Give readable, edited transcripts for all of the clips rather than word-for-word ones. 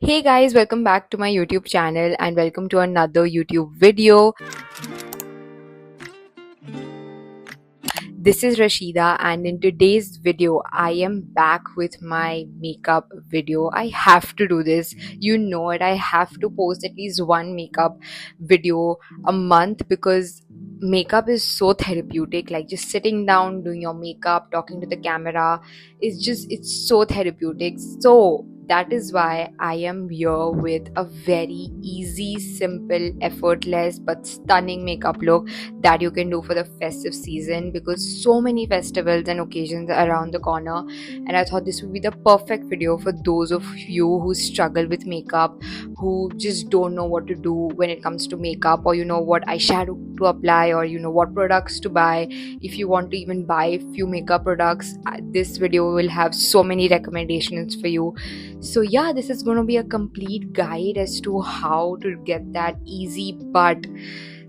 Hey guys, welcome back to my YouTube channel and welcome to another YouTube video. This is Rashida, and in today's video I am back with my makeup video. I have to do this. You know it. I have to post at least one makeup video a month because makeup is so therapeutic. Like just sitting down doing your makeup, talking to the camera, it's so therapeutic. So that is why I am here with a very easy, simple, effortless but stunning makeup look that you can do for the festive season, because so many festivals and occasions are around the corner, and I thought this would be the perfect video for those of you who struggle with makeup, who just don't know what to do when it comes to makeup, or what eyeshadow to apply, or what products to buy. If you want to even buy a few makeup products, this video will have so many recommendations for you. So yeah, this is going to be a complete guide as to how to get that easy but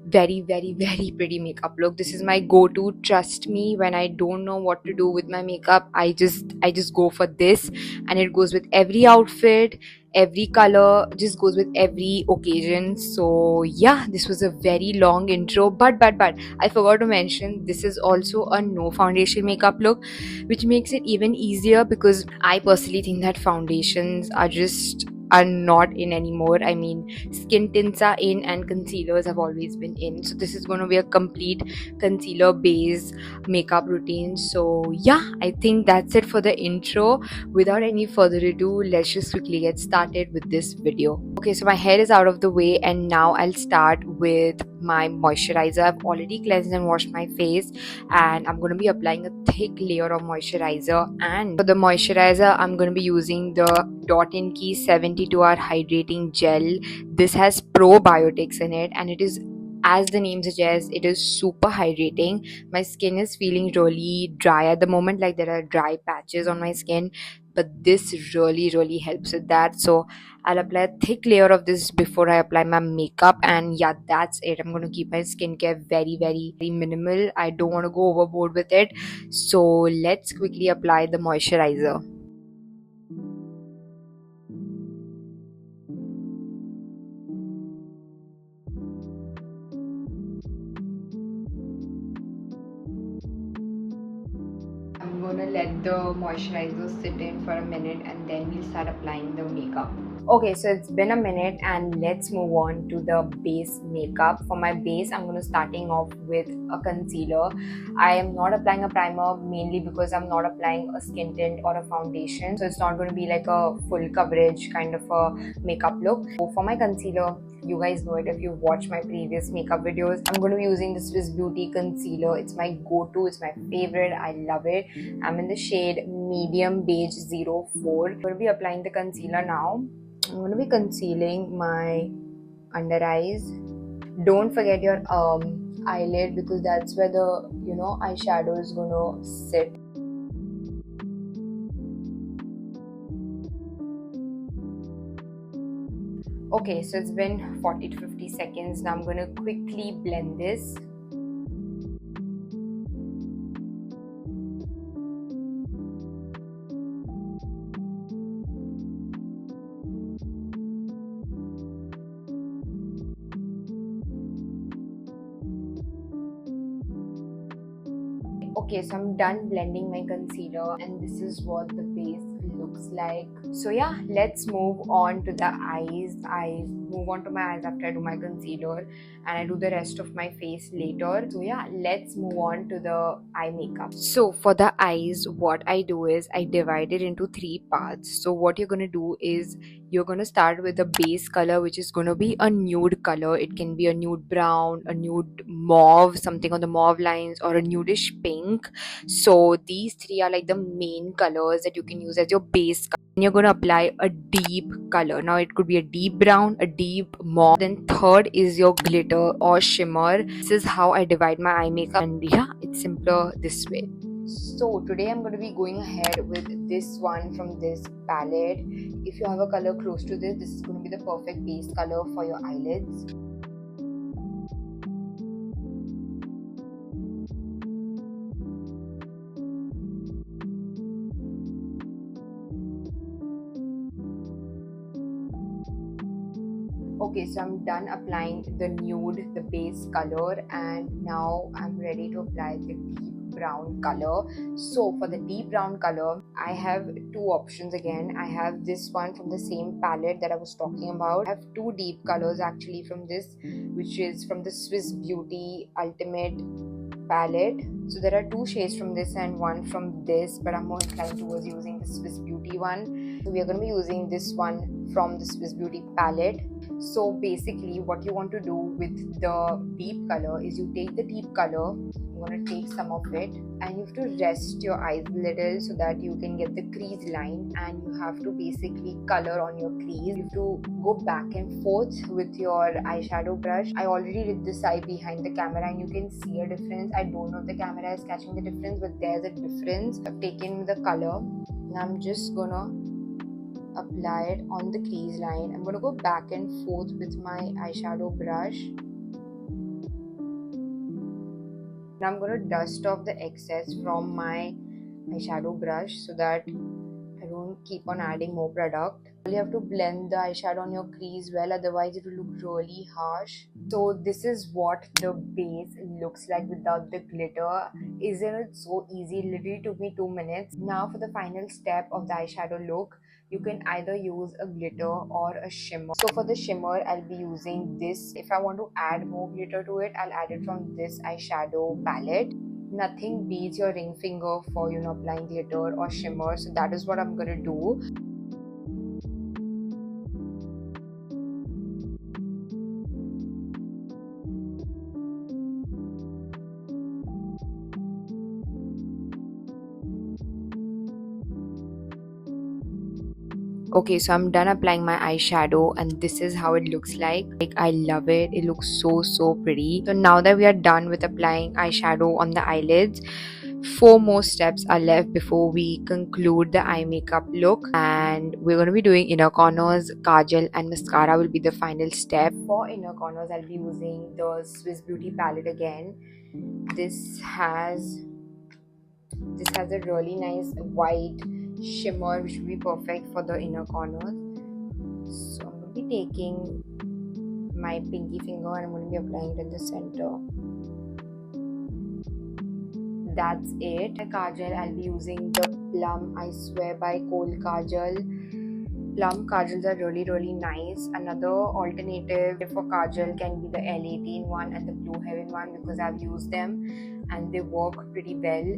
very very very pretty makeup look. This is my go-to. Trust me, when I don't know what to do with my makeup, I just go for this, and it goes with every outfit, every color, just goes with every occasion. So yeah, this was a very long intro, but I forgot to mention this is also a no foundation makeup look, which makes it even easier because I personally think that foundations are not in anymore. I mean, skin tints are in and concealers have always been in. So this is going to be a complete concealer based makeup routine. So yeah, I think that's it for the intro. Without any further ado, let's just quickly get started with this video. Okay, so my hair is out of the way, and now I'll start with my moisturizer. I've already cleansed and washed my face, and I'm going to be applying a thick layer of moisturizer. And for the moisturizer, I'm going to be using the Dot & Key 72-hour hydrating gel. This has probiotics in it, and it is, as the name suggests, it is super hydrating. My skin is feeling really dry at the moment, like there are dry patches on my skin, but this really helps with that. So I'll apply a thick layer of this before I apply my makeup, and yeah, that's it. I'm going to keep my skincare very minimal. I don't want to go overboard with it. So let's quickly apply the moisturizer. I'm gonna let the moisturizer sit in for a minute, and then we'll start applying the makeup. Okay, so it's been a minute, and let's move on to the base makeup. For my base, I'm going to starting off with a concealer. I am not applying a primer, mainly because I'm not applying a skin tint or a foundation, so it's not going to be like a full coverage kind of a makeup look. So for my concealer, you guys know it if you've watched my previous makeup videos, I'm going to be using the Swiss Beauty concealer. It's my go-to, it's my favorite, I love it. I'm in the shade medium beige 04. I'm going to be applying the concealer now. I'm going to be concealing my under eyes. Don't forget your eyelid, because that's where the eyeshadow is going to sit. Okay, so it's been 40 to 50 seconds. Now I'm going to quickly blend this. Okay, so I'm done blending my concealer, and this is what the base looks like. So yeah, let's move on to the eyes. I move on to my eyes after I do my concealer, and I do the rest of my face later. So yeah, let's move on to the eye makeup. So for the eyes, what I do is I divide it into three parts. So what you're gonna do is you're going to start with the base color, which is going to be a nude color. It can be a nude brown, a nude mauve, something on the mauve lines, or a nudish pink. So these three are like the main colors that you can use as your base color. And you're going to apply a deep color. Now it could be a deep brown, a deep mauve. Then third is your glitter or shimmer. This is how I divide my eye makeup, and yeah, it's simpler this way. So today I'm going to be going ahead with this one from this palette. If you have a color close to this is going to be the perfect base color for your eyelids. Okay, so I'm done applying the nude, the base color, and now I'm ready to apply the deep brown color. So for the deep brown color, I have two options again. I have this one from the same palette that I was talking about. I have two deep colors actually from this, which is from the Swiss Beauty Ultimate palette. So there are two shades from this and one from this, but I'm more inclined towards using the Swiss Beauty one. So we are going to be using this one from the Swiss Beauty palette. So basically what you want to do with the deep color is you take the deep color, you want to take some of it, and you have to rest your eyes a little so that you can get the crease line, and you have to basically color on your crease. You have to go back and forth with your eyeshadow brush. I already did this eye behind the camera and you can see a difference. I don't know if the camera is catching the difference, but there's a difference. I've taken the color and I'm just gonna apply it on the crease line. I'm gonna go back and forth with my eyeshadow brush. Now I'm gonna dust off the excess from my eyeshadow brush so that I don't keep on adding more product. You have to blend the eyeshadow on your crease well, otherwise it will look really harsh. So this is what the base looks like without the glitter. Isn't it so easy? It literally took me 2 minutes. Now for the final step of the eyeshadow look, you can either use a glitter or a shimmer. So for the shimmer, I'll be using this. If I want to add more glitter to it, I'll add it from this eyeshadow palette. Nothing beats your ring finger for applying glitter or shimmer, so that is what I'm gonna do. Okay, so I'm done applying my eyeshadow and this is how it looks like. I love it. It looks so pretty. So now that we are done with applying eyeshadow on the eyelids, 4 more steps are left before we conclude the eye makeup look, and we're going to be doing inner corners. Kajal and mascara will be the final step. For inner corners, I'll be using the Swiss Beauty palette again. This has a really nice white shimmer which will be perfect for the inner corners. So I'm going to be taking my pinky finger and I'm going to be applying it in the center. That's it. My kajal, I'll be using the Plum I Swear by Kohl Kajal. Plum kajals are really nice. Another alternative for kajal can be the L18 one and the Blue Heaven one, because I've used them and they work pretty well.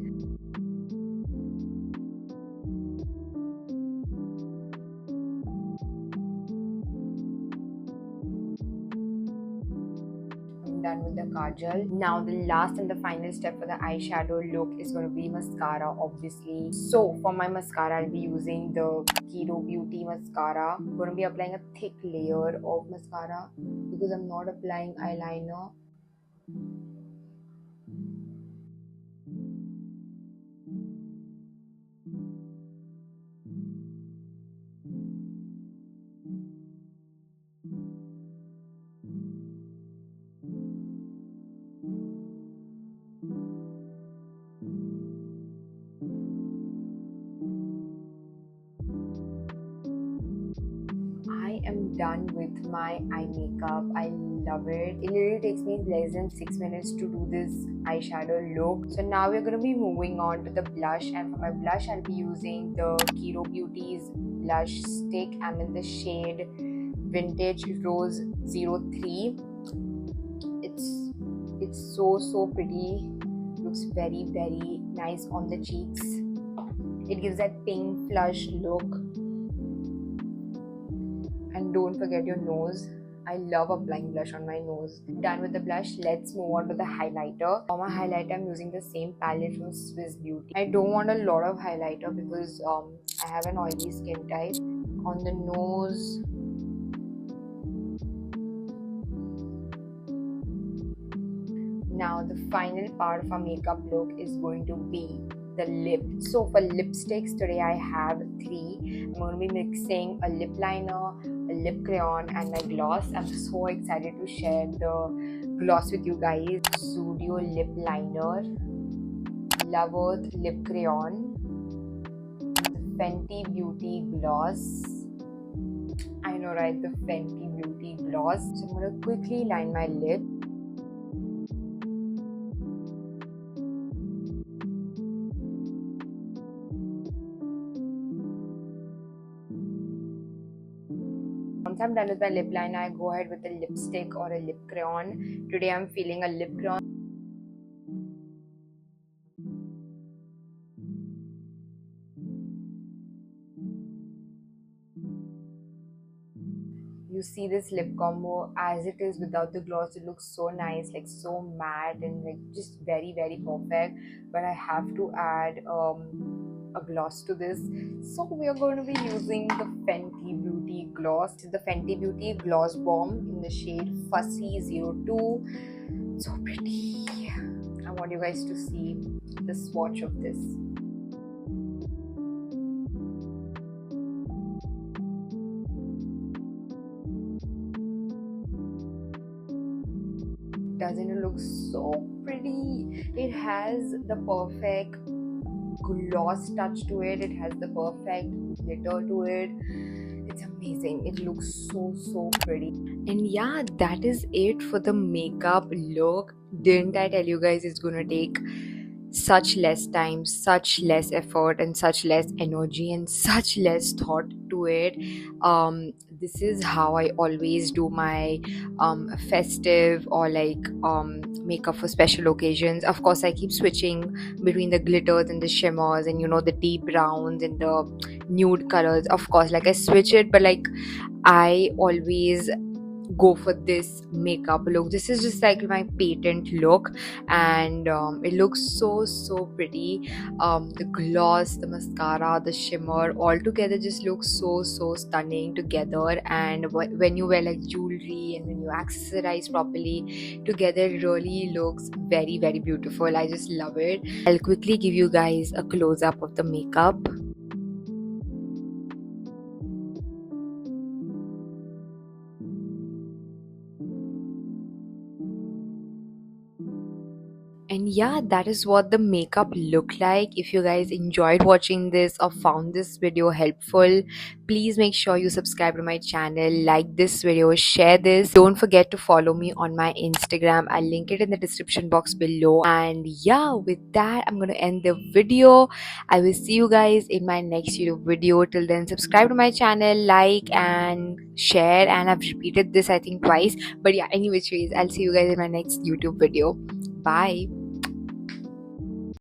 Done with the kajal. Now the last and the final step for the eyeshadow look is going to be mascara, obviously. So for my mascara, I'll be using the Kiro Beauty mascara. I'm going to be applying a thick layer of mascara because I'm not applying eyeliner. I am done with my eye makeup. I love it. It literally takes me less than 6 minutes to do this eyeshadow look. So now we're going to be moving on to the blush, and for my blush I'll be using the Kiro Beauty's blush stick. I'm in the shade Vintage Rose 03. It's so pretty. Looks very nice on the cheeks. It gives that pink flush look. And don't forget your nose. I love applying blush on my nose. Done with the blush, let's move on to the highlighter. For my highlighter, I'm using the same palette from Swiss Beauty. I don't want a lot of highlighter because I have an oily skin type. On the nose, now the final part of our makeup look is going to be the lip. So for lipsticks, today I have 3. I'm going to be mixing a lip liner, a lip crayon and my gloss. I'm so excited to share the gloss with you guys. Studio lip liner, Love Earth lip crayon, the Fenty Beauty gloss. I know, right? The Fenty Beauty Beauty gloss. So I'm going to quickly line my lip. Once I'm done with my lip liner, I go ahead with a lipstick or a lip crayon. Today I'm feeling a lip crayon. You see this lip combo as it is without the gloss, it looks so nice, like so matte and like just very very perfect. But I have to add a gloss to this, so we are going to be using the Fenty Beauty gloss. It's the Fenty Beauty Gloss Bomb in the shade Fussy 02. So pretty. I want you guys to see the swatch of this. Doesn't it look so pretty? It has the perfect gloss touch to it. It has the perfect glitter to it. It's amazing. It looks so pretty. And yeah, that is it for the makeup look. Didn't I tell you guys it's gonna take such less time, such less effort, and such less energy, and such less thought to it? This is how I always do my festive or like makeup for special occasions. Of course, I keep switching between the glitters and the shimmers, and the deep browns and the nude colors. Of course, like I switch it, but like I always go for this makeup look. This is just like my patent look, and it looks so pretty. The gloss, the mascara, the shimmer, all together just looks so stunning together. And when you wear like jewelry and when you accessorize properly together, it really looks very very beautiful. I just love it. I'll quickly give you guys a close-up of the makeup. And yeah, that is what the makeup looked like. If you guys enjoyed watching this or found this video helpful, please make sure you subscribe to my channel, like this video, share this. Don't forget to follow me on my Instagram. I'll link it in the description box below. And yeah, with that, I'm gonna end the video. I will see you guys in my next YouTube video. Till then, subscribe to my channel, like and share. And I've repeated this I think twice, but yeah, any which ways, I'll see you guys in my next YouTube video. Bye.